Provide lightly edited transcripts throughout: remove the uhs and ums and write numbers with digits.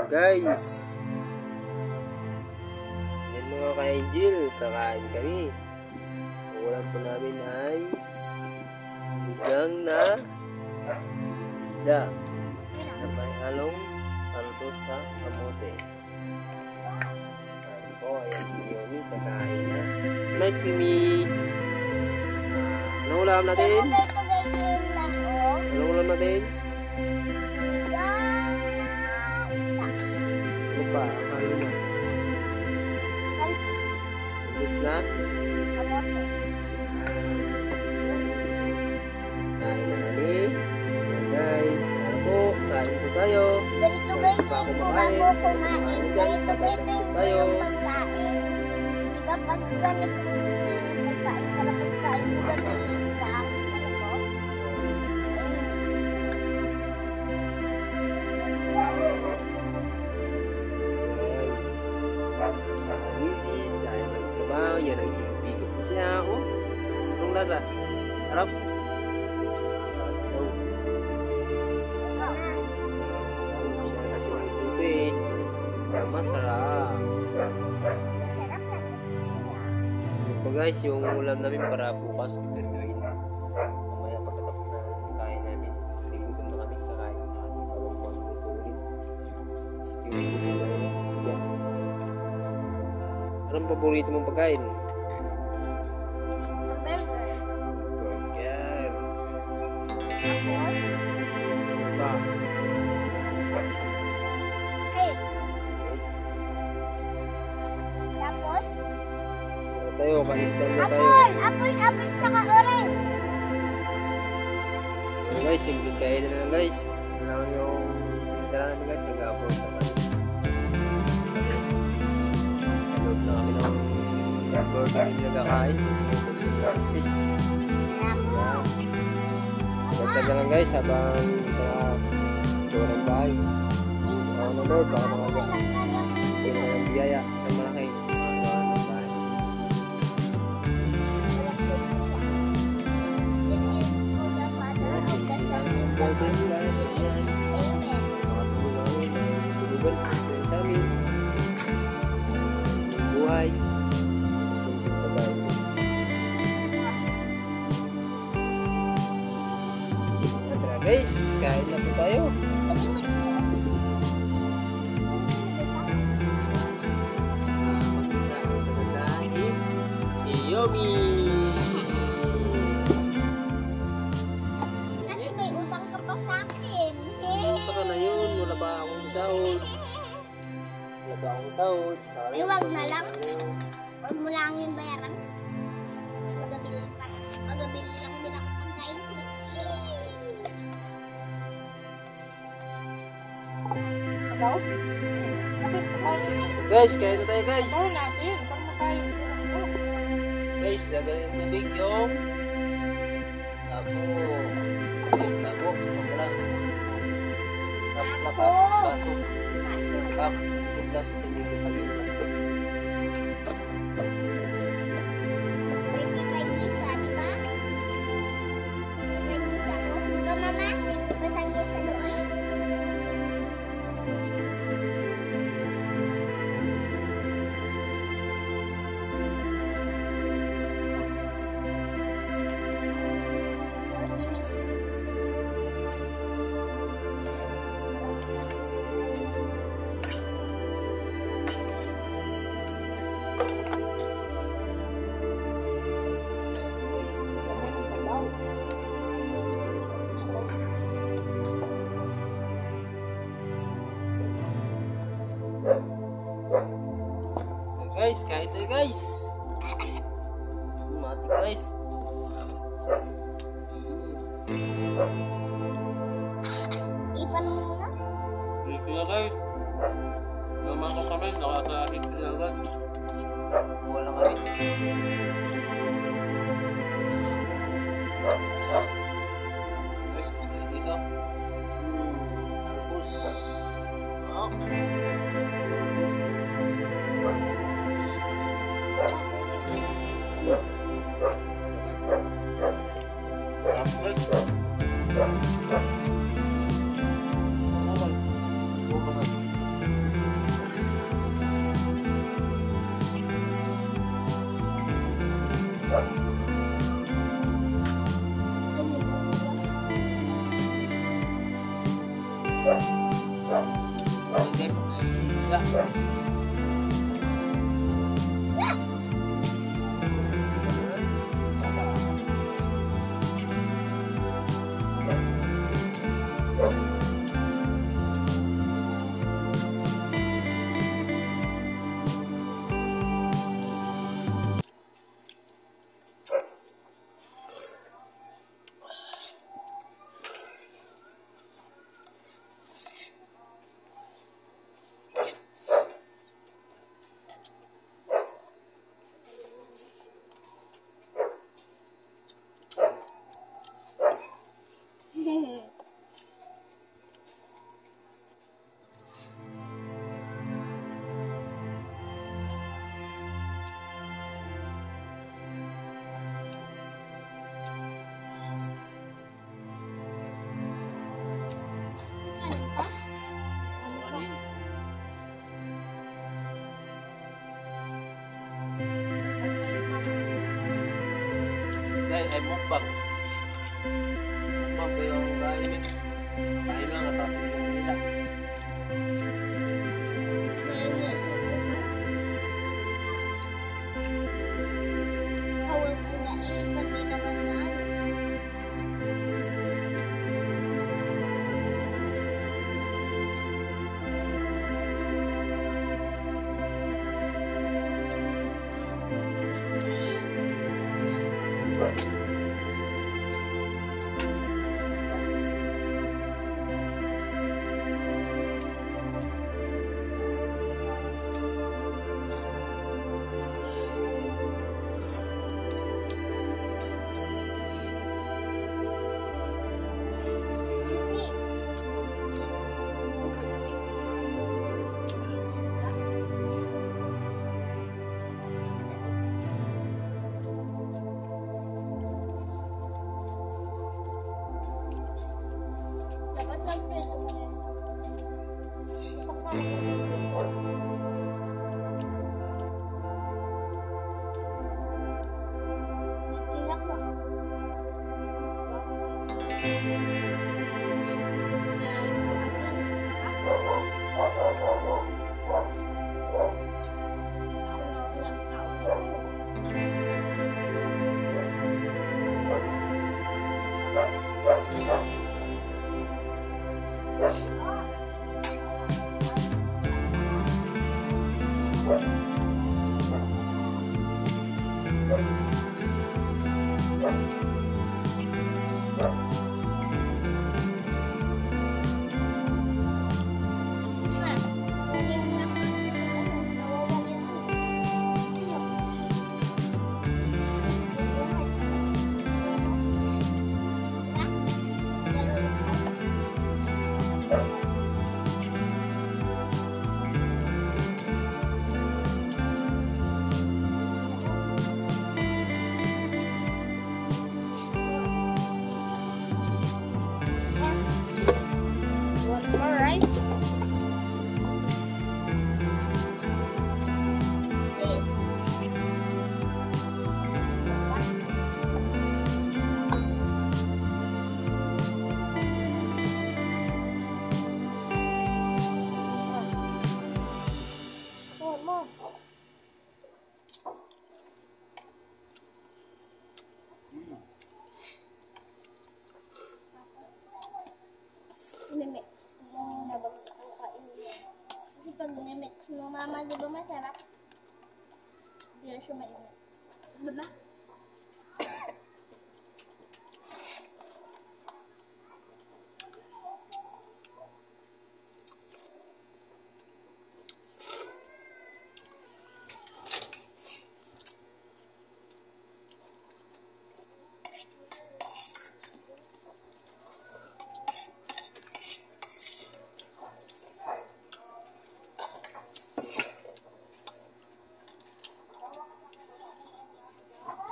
Guys, yan mga ka-angel, kakain kami. Ang ulam po namin ay sinigang na isda na may halong palto sa kamote. Ayan po, ayan si Yomi, kakain na. Smile Kimi! Anong ulam natin? Anong ulam natin? Ano pa? Ano na? Tapos na? Kain na kami. Guys, tara po. Kain po tayo. Ganito guys, bago kumain. Ganito guys yung pagkain. Diba pag ganito yung pagkain, para pagkain mo ganito lang. Misis, ay magsabaw. Yan ang bibigyan ko siya. Oh, anong lasa? Harap. Masarap daw. Siya kasi ng tubig. Masarap. Ito po guys, yung ulam namin para bukas pipirduin. Mamaya pagkatapos na kain namin. Kasi gutom na kami, kakain na kami. Pagkabukas nito ulit. Sige, anong paborito mong pagkain? Burger. Pa. Cake. Tapos? Ano tayo? Kanisdan na tayo. Apple, tsaka orange. Ano guys, simple kain na lang guys. Ano lang yung tira namin guys, nag-upload na tayo. Sa loob na kami ng burger yung nagkakain. Kasi may burger yung space. Ganda na lang guys habang ito ng bahay. Ako na Lord, baka mga ng biyaya ng malaki. Ng bahay. Burger guys, yan. Makatulog namin, tulugan sa amin. Buhay. Simple na bahay. Tara guys, kain na po tayo. Makita ang kagandahan ni si Yomi. Kasi may utang ka pa sa akin. Saka na yun, wala pa akong sahod. Wala pa akong sahod. Ay, wag na lang. Wag mo lang yung bayaran. Magabili pa. Magabili lang din ako pagkain ko. Sabaw? Guys, kain na tayo guys. Sabaw natin. Pag makain ko. Guys, lagyan ng tubig yung tapo. Tapo. Wala. Tapo. Baso. Kaso. Kap. Yung baso sa dito sa gilid plastic. Pwede kayo isa, di ba? Pwede isa ko. Ito mama, pasang isa doon. Guys, kain tayo guys. Mati guys. Ipan mo muna. Dito na guys. Naman ko kami, nakakahit na agad. Wala kami. Guys, ladies up. Tapos. Tapos. Ito guys, may isda. Guys, ay mukbang. Mukbang pa yung kain namin. Kain lang at tapos yung nila. Hawag ko na eh, pati naman na ano. Dapat mag-prito mo yan. Titingnan ko. Want more rice? Please. Want more? Mimix mo na bago ko kainin. Kasi pag nimix mo, mama, di ba masarap? Hindi na siya mainit. Di ba?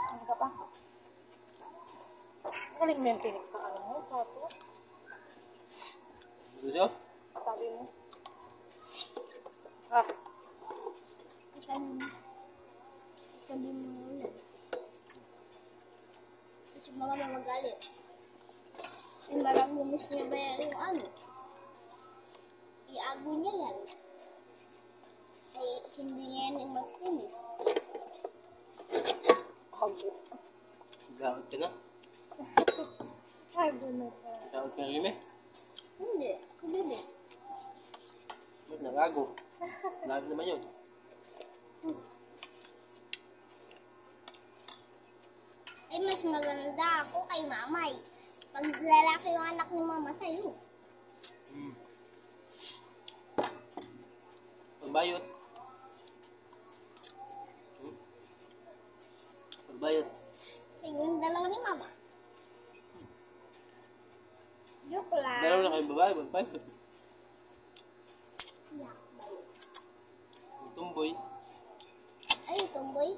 Ano ka pa? Galing mo yung tinik sa ano mo, pato. Gusto? Tabi mo. Ah, Sabi mo yun. Kasi mga magalit. Yung marang bumis niya ba yan yung ano? Gago niya yan. Ay, hindi niya yan yung mag-finish. Hago. Gawad ka na. Hago na pa. Gawad ka na, Lime. Hindi. Hindi. Ba't nagago? Lahat naman yun. Ay, mas maganda ako kay mamay. Pag lalaki yung anak ni mama sa'yo. Pagbayot. Pagbayot. Sa yung dalawa ni mama. Joke lang. Dalawa na kayong babae, magbayot. Yak, bayot. Tumboy. Ay, tomboy.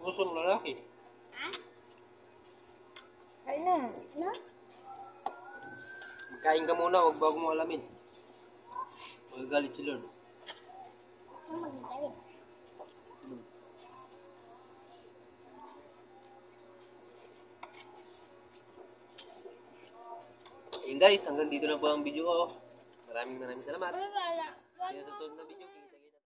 Pusong lalaki. Ha? Ay na. No? Magkain ka muna, huwag bago mo alamin. Magagalit si Lord. Saan magagaling? Ayun guys, hanggang dito lang po ang video ko. Maraming salamat. Wala. See you sa susunod na video.